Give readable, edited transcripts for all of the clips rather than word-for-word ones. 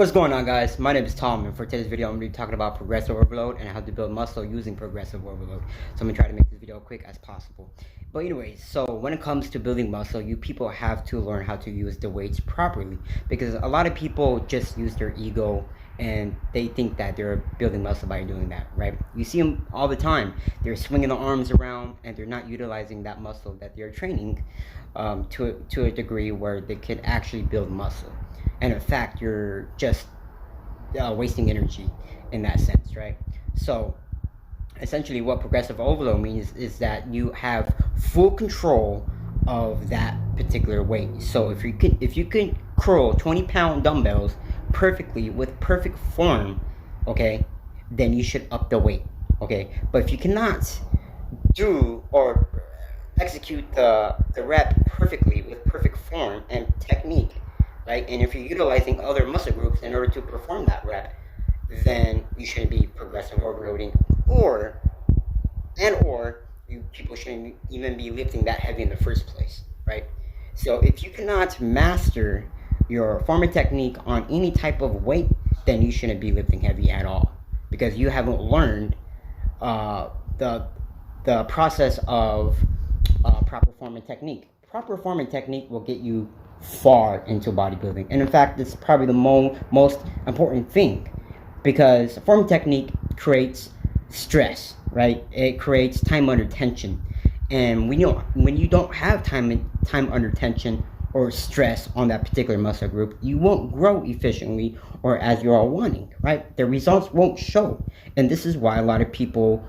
What's going on, guys? My name is Tom, and for today's video I'm going to be talking about progressive overload and how to build muscle using progressive overload. So I'm going to try to make this video quick as possible. But anyways, so when it comes to building muscle, you people have to learn how to use the weights properly, because a lot of people just use their ego and they think that they're building muscle by doing that, right? You see them all the time. They're swinging the arms around and they're not utilizing that muscle that they're training to a degree where they could actually build muscle. And in fact, you're just wasting energy in that sense, right? So essentially what progressive overload means is that you have full control of that particular weight. So if you can curl 20-pound dumbbells perfectly with perfect form, okay, then you should up the weight, okay? But if you cannot do or execute the rep perfectly with perfect form and technique, right, and if you're utilizing other muscle groups in order to perform that rep, then you shouldn't be progressive overloading, or you people shouldn't even be lifting that heavy in the first place, right? So if you cannot master your form and technique on any type of weight, then you shouldn't be lifting heavy at all, because you haven't learned the process of proper form and technique. Proper form and technique will get you far into bodybuilding, and in fact, it's probably the most important thing, because form and technique creates stress, right? It creates time under tension, and when you don't have time under tension or stress on that particular muscle group, you won't grow efficiently or as you're all wanting, right? The results won't show, and this is why a lot of people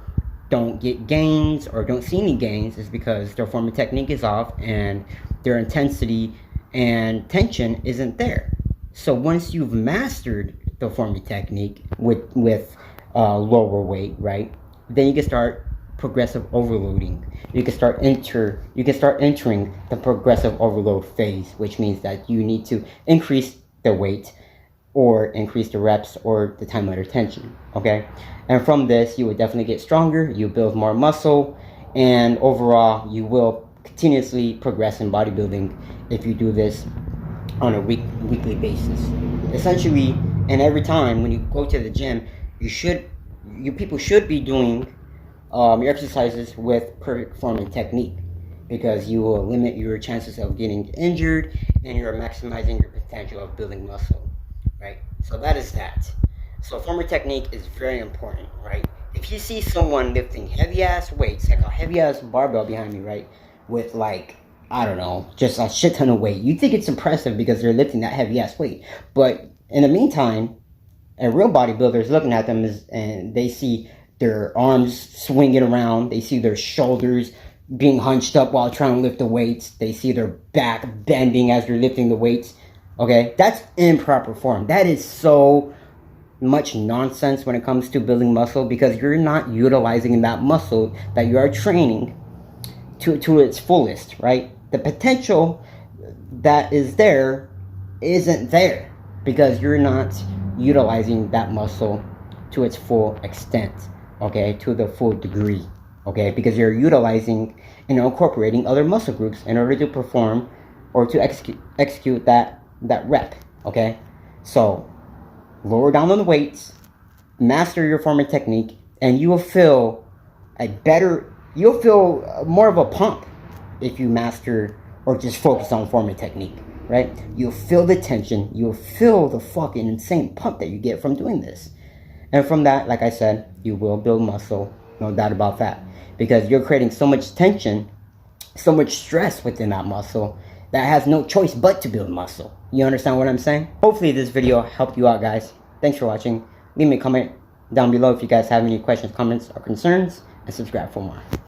don't get gains or don't see any gains, is because their form and technique is off and their intensity and tension isn't there. So once you've mastered the form and technique with lower weight, right, then you can start progressive overloading. You can start entering the progressive overload phase, which means that you need to increase the weight or increase the reps or the time under tension, okay? And from this, you will definitely get stronger, you build more muscle, and overall, you will continuously progress in bodybuilding if you do this on a weekly basis. Essentially, and every time when you go to the gym, you people should be doing your exercises with perfect form and technique, because you will limit your chances of getting injured and you're maximizing your potential of building muscle, right? So that is that. So form and technique is very important, right? If you see someone lifting heavy ass weights, like a heavy ass barbell behind me, right, with like, I don't know, just a shit ton of weight, you think it's impressive because they're lifting that heavy ass weight. But in the meantime, a real bodybuilder is looking at them and they see their arms swinging around, they see their shoulders being hunched up while trying to lift the weights, they see their back bending as they're lifting the weights, okay? That's improper form. That is so much nonsense when it comes to building muscle, because you're not utilizing that muscle that you are training to its fullest, right? The potential that is there isn't there because you're not utilizing that muscle to its full extent, okay, to the full degree, okay, because you're utilizing and incorporating other muscle groups in order to perform or to execute that rep, okay? So lower down on the weights, master your form and technique, and you will feel more of a pump if you master or just focus on form and technique, right? You'll feel the tension, you'll feel the fucking insane pump that you get from doing this. And from that, like I said, you will build muscle, no doubt about that, because you're creating so much tension, so much stress within that muscle that has no choice but to build muscle. You understand what I'm saying? Hopefully this video helped you out, guys. Thanks for watching. Leave me a comment down below if you guys have any questions, comments, or concerns, and subscribe for more.